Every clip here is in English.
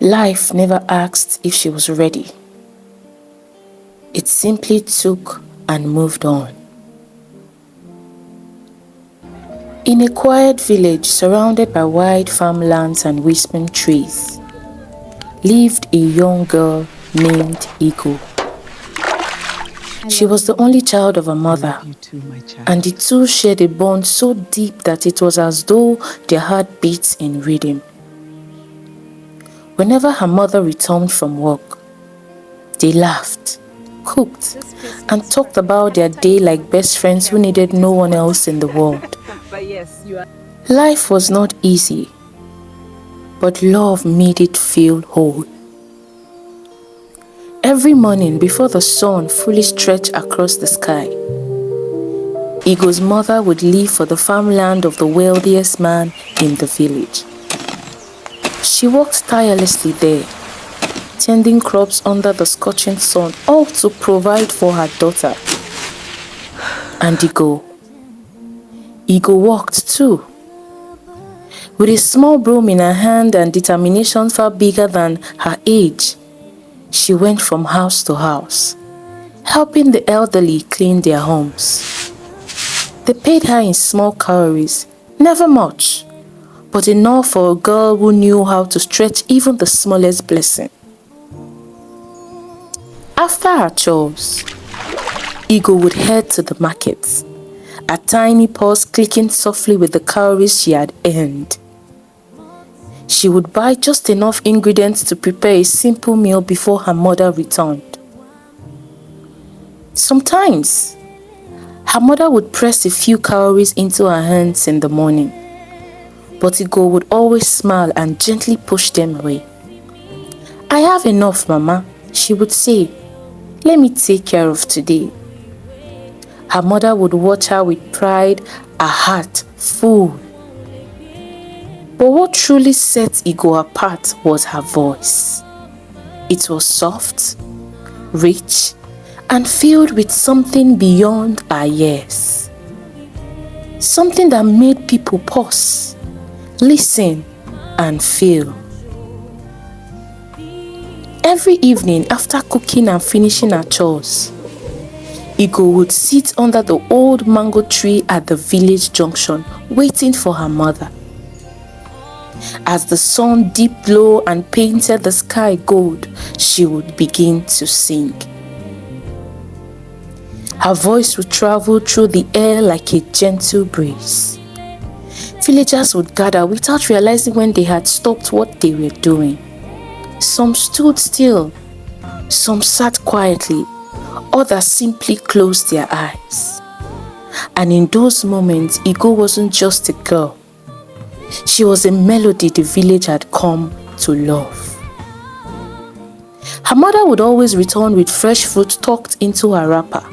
Life never asked if she was ready. It simply took and moved on. In a quiet village surrounded by wide farmlands and whispering trees, lived a young girl named Igo. She was the only child of her mother, and the two shared a bond so deep that it was as though their heart beat in rhythm. Whenever her mother returned from work, they laughed, cooked, and talked about their day like best friends who needed no one else in the world. Life was not easy, but love made it feel whole. Every morning before the sun fully stretched across the sky, Igo's mother would leave for the farmland of the wealthiest man in the village. She worked tirelessly there, tending crops under the scorching sun, all to provide for her daughter. And Igo worked too. With a small broom in her hand and determination far bigger than her age, she went from house to house, helping the elderly clean their homes. They paid her in small calories, never much, but enough for a girl who knew how to stretch even the smallest blessing. After her chores, Igo would head to the market, her tiny paws clicking softly with the calories she had earned. She would buy just enough ingredients to prepare a simple meal before her mother returned. Sometimes, her mother would press a few calories into her hands in the morning, but Igo would always smile and gently push them away. "I have enough, Mama," she would say. "Let me take care of today." Her mother would watch her with pride, her heart full. But what truly set Igo apart was her voice. It was soft, rich, and filled with something beyond her years. Something that made people pause, listen, and feel. Every evening after cooking and finishing her chores, Igo would sit under the old mango tree at the village junction, waiting for her mother. As the sun dipped low and painted the sky gold, she would begin to sing. Her voice would travel through the air like a gentle breeze. Villagers would gather without realizing when they had stopped what they were doing. Some stood still, some sat quietly, others simply closed their eyes. And in those moments, Igo wasn't just a girl. She was a melody the village had come to love. Her mother would always return with fresh fruit tucked into her wrapper.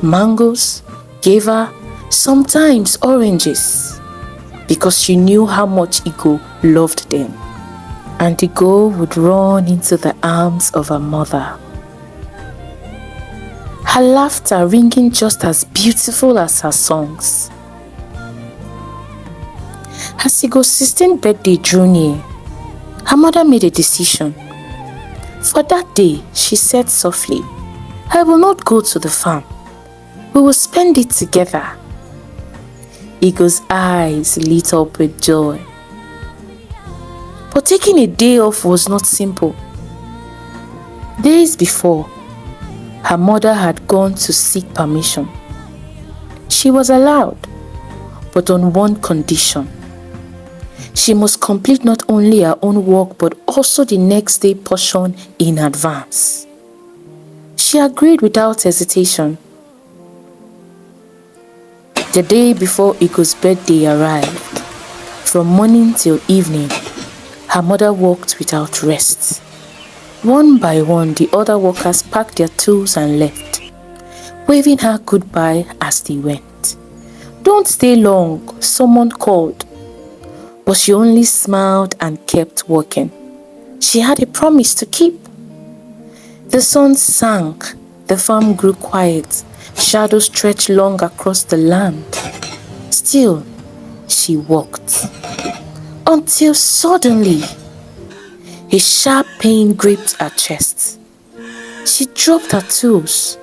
Mangoes, guava, sometimes oranges, because she knew how much Igo loved them. And Igo would run into the arms of her mother. Her laughter ringing just as beautiful as her songs. As Igo's 16th birthday drew near, her mother made a decision. For that day, she said softly, "I will not go to the farm. We will spend it together." Igo's eyes lit up with joy. But taking a day off was not simple. Days before, her mother had gone to seek permission. She was allowed, but on one condition. She must complete not only her own work but also the next day portion in advance. She agreed without hesitation. The day before Igo's birthday arrived, from morning till evening, her mother worked without rest. One by one, the other workers packed their tools and left, waving her goodbye as they went. "Don't stay long," someone called. But she only smiled and kept working. She had a promise to keep. The sun sank, the farm grew quiet, shadows stretched long across the land. Still, she walked. Until suddenly, A sharp pain gripped her chest. She dropped her tools,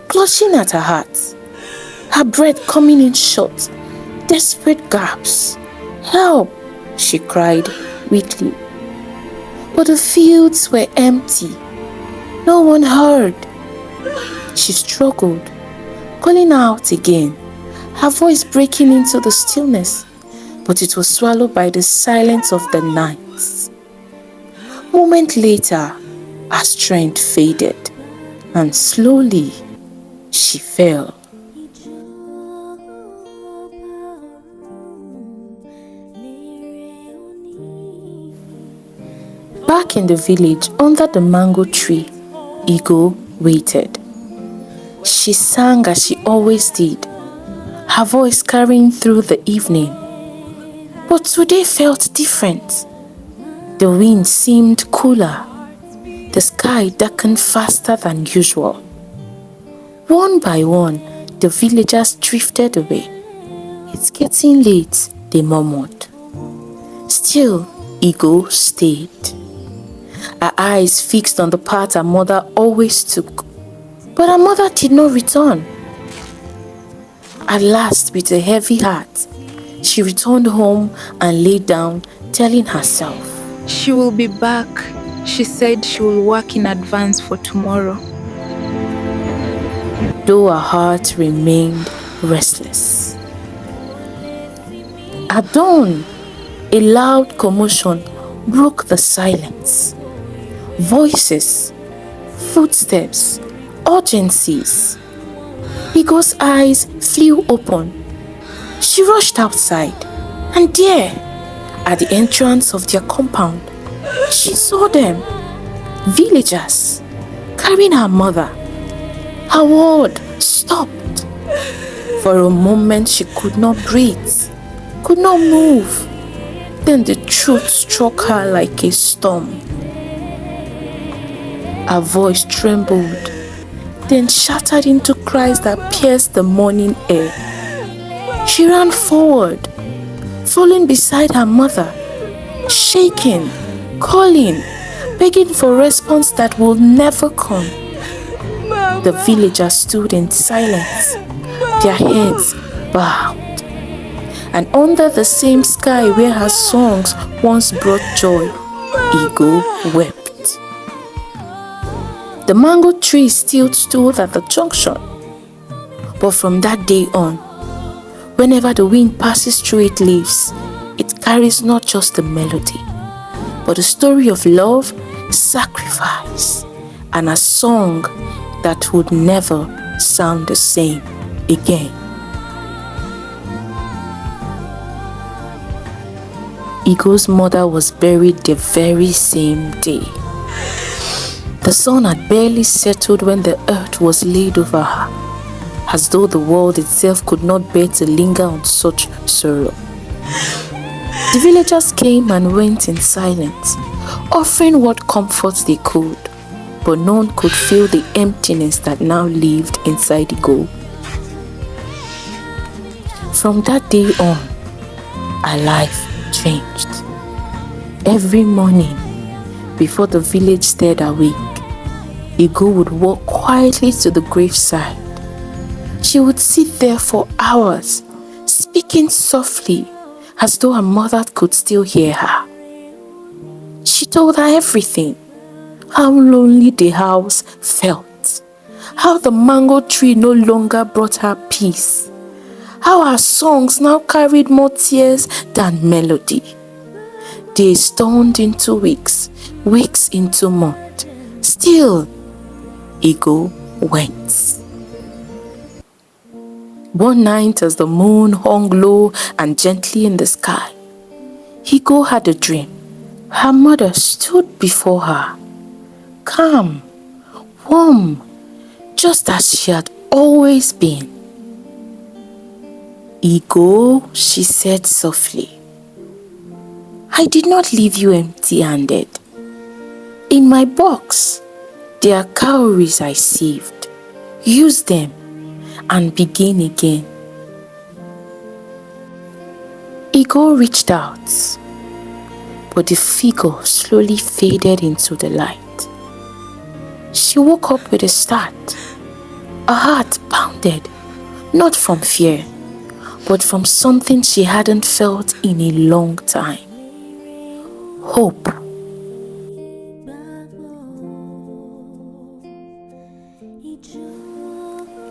clutching at her heart, her breath coming in short, desperate gasps. "Help!" she cried weakly. But the fields were empty. No one heard. She struggled, calling out again, her voice breaking into the stillness, but it was swallowed by the silence of the night. A moment later, her strength faded, and slowly she fell. Back in the village, under the mango tree, Ego waited. She sang as she always did, her voice carrying through the evening. But today felt different. The wind seemed cooler. The sky darkened faster than usual. One by one, the villagers drifted away. "It's getting late," they murmured. Still, Ego stayed. Her eyes fixed on the path her mother always took. But her mother did not return. At last, with a heavy heart, she returned home and lay down, telling herself, "She will be back. She said she will work in advance for tomorrow." Though her heart remained restless. At dawn, a loud commotion broke the silence. Voices, footsteps, urgencies. Ego's eyes flew open. She rushed outside, and there, at the entrance of their compound, she saw them, villagers, carrying her mother. Her world stopped. For a moment she could not breathe, could not move. Then the truth struck her like a storm. Her voice trembled, then shattered into cries that pierced the morning air. She ran forward, falling beside her mother, shaking, calling, begging for a response that would never come. The villagers stood in silence, their heads bowed. And under the same sky where her songs once brought joy, Ego wept. The mango tree still stood at the junction. But from that day on, whenever the wind passes through its leaves, it carries not just the melody, but a story of love, sacrifice, and a song that would never sound the same again. Ego's mother was buried the very same day. The sun had barely settled when the earth was laid over her, as though the world itself could not bear to linger on such sorrow. The villagers came and went in silence, offering what comforts they could, but none could feel the emptiness that now lived inside Ego. From that day on, her life changed. Every morning, before the village stirred awake, Ego would walk quietly to the graveside. She would sit there for hours, speaking softly, as though her mother could still hear her. She told her everything: how lonely the house felt, how the mango tree no longer brought her peace, how her songs now carried more tears than melody. Days turned into weeks, weeks into months. Still, Ego went. One night, as the moon hung low and gently in the sky, Ego had a dream. Her mother stood before her, calm, warm, just as she had always been. "Ego," she said softly, "I did not leave you empty-handed. In my box, there are cowries I saved. Use them and begin again." Ego reached out, but the figure slowly faded into the light. She woke up with a start. Her heart pounded, not from fear, but from something she hadn't felt in a long time. Hope.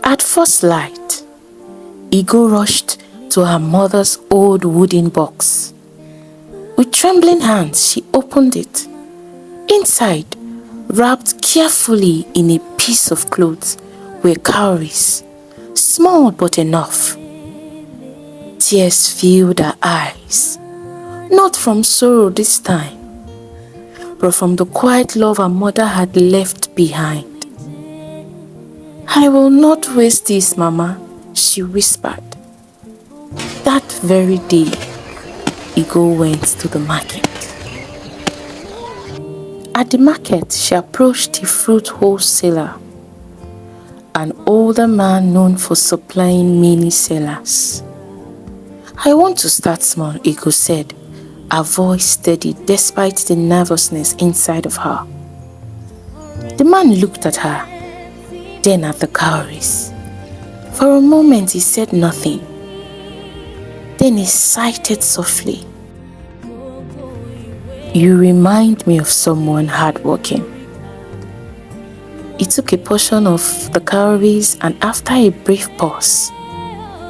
At first light, Ego rushed to her mother's old wooden box. With trembling hands, she opened it. Inside, wrapped carefully in a piece of cloth, were cowries, small but enough. Tears filled her eyes, not from sorrow this time, but from the quiet love her mother had left behind. "I will not waste this, Mama," she whispered. That very day, Ego went to the market. At the market, she approached a fruit wholesaler, an older man known for supplying many sellers. "I want to start small," Ego said, her voice steady despite the nervousness inside of her. The man looked at her, then at the cowries. For a moment he said nothing. Then he sighed softly. "You remind me of someone hardworking." He took a portion of the cowries and after a brief pause,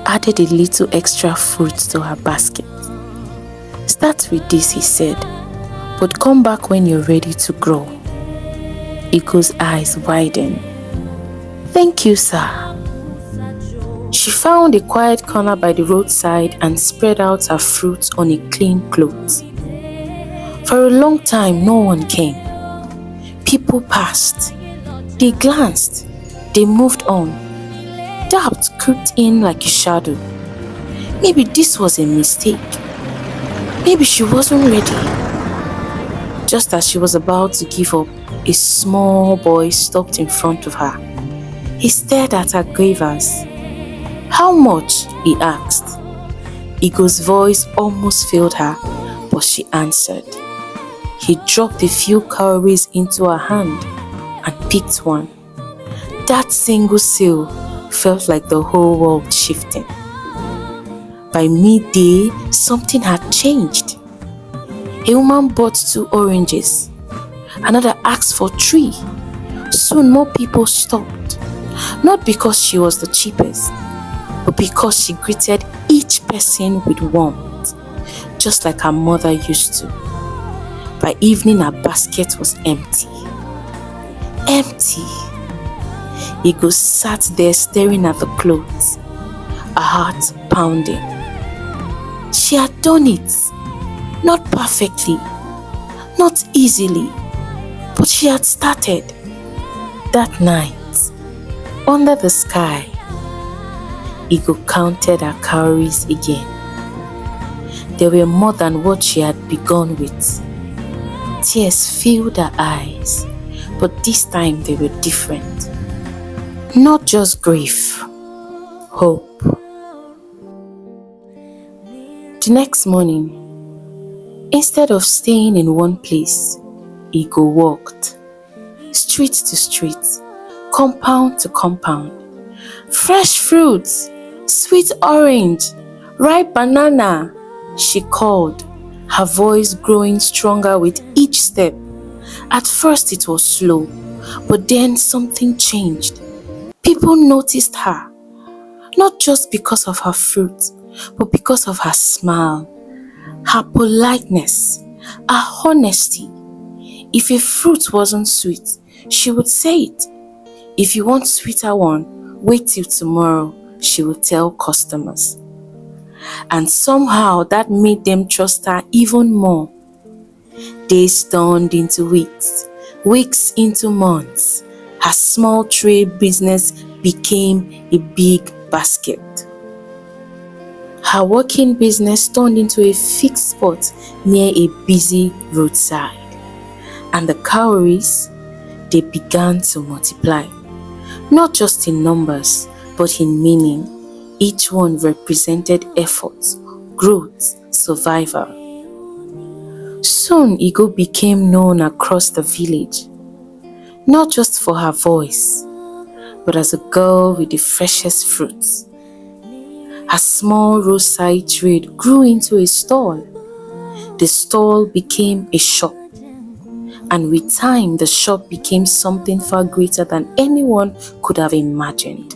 added a little extra fruit to her basket. "Start with this," he said, "but come back when you're ready to grow." Ego's eyes widened. "Thank you, sir." She found a quiet corner by the roadside and spread out her fruit on a clean cloth. For a long time, no one came. People passed. They glanced. They moved on. Doubt crept in like a shadow. Maybe this was a mistake. Maybe she wasn't ready. Just as she was about to give up, a small boy stopped in front of her. He stared at her gravers. "How much?" he asked. Ego's voice almost failed her, but she answered. He dropped a few cowries into her hand and picked one. That single sale felt like the whole world shifting. By midday, something had changed. A woman bought 2 oranges. Another asked for 3. Soon more people stopped. Not because she was the cheapest, but because she greeted each person with warmth, just like her mother used to. By evening, her basket was empty. Empty. Ego sat there staring at the clothes, her heart pounding. She had done it. Not perfectly, not easily, but she had started. That night, under the sky, Ego counted her cowries again. There were more than what she had begun with. Tears filled her eyes, but this time they were different. Not just grief, hope. The next morning, instead of staying in one place, Ego walked. Street to street, compound to compound. "Fresh fruits, sweet orange, ripe banana," she called, her voice growing stronger with each step. At first it was slow, but then something changed. People noticed her, not just because of her fruit, but because of her smile, her politeness, her honesty. If a fruit wasn't sweet, she would say it. "If you want sweeter one, wait till tomorrow," she would tell customers. And somehow that made them trust her even more. Days turned into weeks, weeks into months. Her small trade business became a big basket. Her working business turned into a fixed spot near a busy roadside. And the cowries, they began to multiply. Not just in numbers, but in meaning. Each one represented effort, growth, survival. Soon Igo became known across the village, not just for her voice, but as a girl with the freshest fruits. Her small roadside trade grew into a stall. The stall became a shop, and with time the shop became something far greater than anyone could have imagined.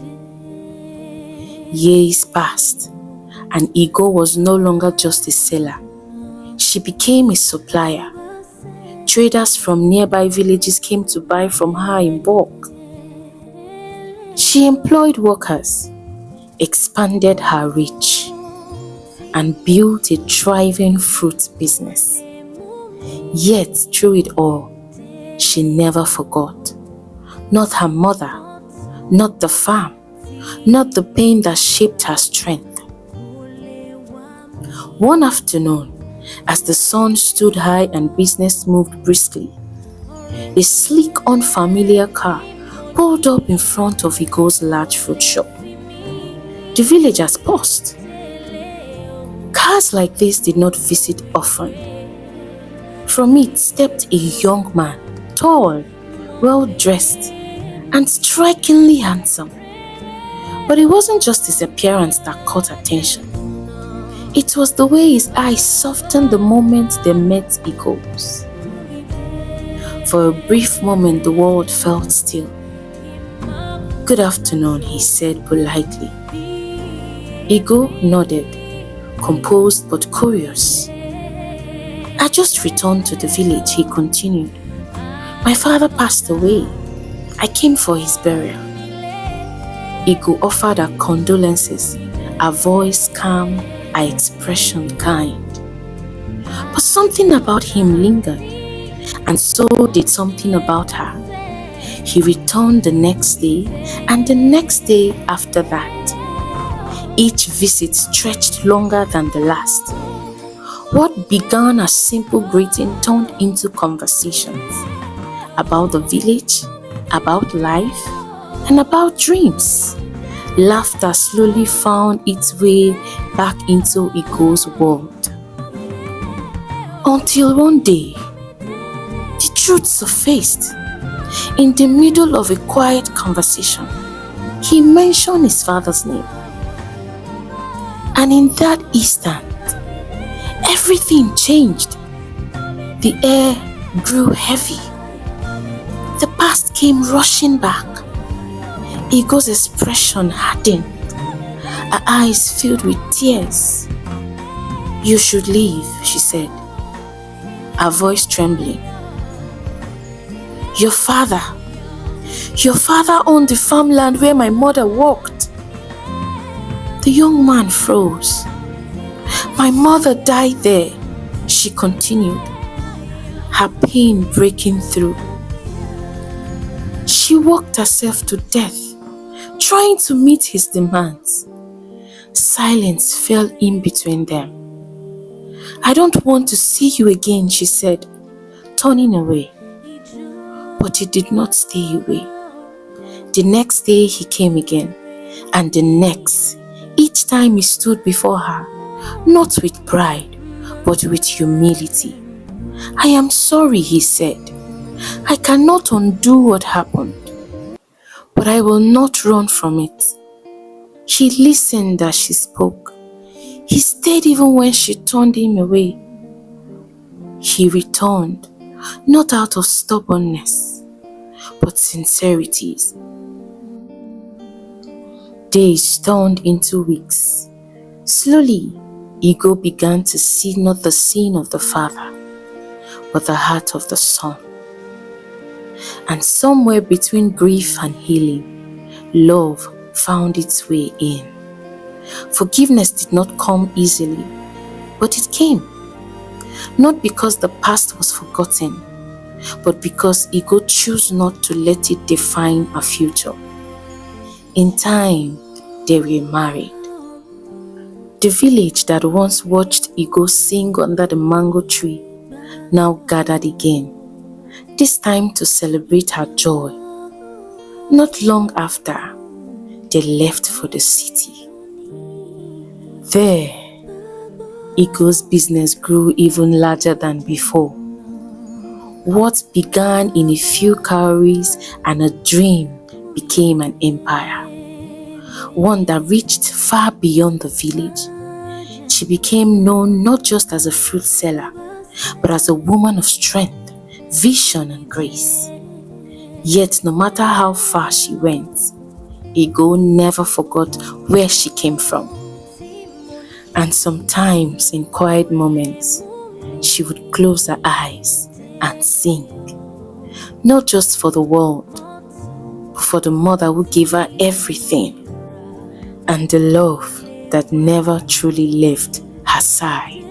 Years passed, and Igo was no longer just a seller. She became a supplier. Traders from nearby villages came to buy from her in bulk. She employed workers, expanded her reach, and built a thriving fruit business. Yet through it all, she never forgot. Not her mother, not the farm, not the pain that shaped her strength. One afternoon, as the sun stood high and business moved briskly, a sleek, unfamiliar car pulled up in front of Igo's large fruit shop. The villagers paused. Cars like this did not visit often. From it stepped a young man, tall, well-dressed, and strikingly handsome. But it wasn't just his appearance that caught attention. It was the way his eyes softened the moment they met Igo's. For a brief moment, the world felt still. "Good afternoon," he said politely. Igo nodded, composed but curious. "I just returned to the village," he continued. "My father passed away. I came for his burial." Igo offered her condolences, her voice calm, her expression kind. But something about him lingered, and so did something about her. He returned the next day, and the next day after that. Each visit stretched longer than the last. What began as simple greeting turned into conversations about the village, about life, and about dreams. Laughter slowly found its way back into Igo's world. Until one day, the truth surfaced. In the middle of a quiet conversation, he mentioned his father's name. And in that instant, everything changed. The air grew heavy. The past came rushing back. Igo's expression hardened. Her eyes filled with tears. "You should leave," she said, her voice trembling. Your father owned the farmland where my mother worked." The young man froze. "My mother died there," she continued, her pain breaking through. "She worked herself to death, trying to meet his demands." Silence fell in between them. "I don't want to see you again," she said, turning away. But he did not stay away. The next day he came again, and the next. Each time he stood before her, not with pride, but with humility. "I am sorry," he said. "I cannot undo what happened, but I will not run from it." He listened as she spoke. He stayed even when she turned him away. He returned, not out of stubbornness, but sincerity. Days turned into weeks. Slowly, Igo began to see not the sin of the father, but the heart of the son. And somewhere between grief and healing, love found its way in. Forgiveness did not come easily, but it came. Not because the past was forgotten, but because Igo chose not to let it define her future. In time, they were married. The village that once watched Igo sing under the mango tree now gathered again, this time to celebrate her joy. Not long after, they left for the city. There, Ego's business grew even larger than before. What began in a few calories and a dream became an empire, one that reached far beyond the village. She became known not just as a fruit seller, but as a woman of strength, vision, and grace. Yet, no matter how far she went, Ego never forgot where she came from. And sometimes, in quiet moments, she would close her eyes and sing, not just for the world, but for the mother who gave her everything and the love that never truly left her side.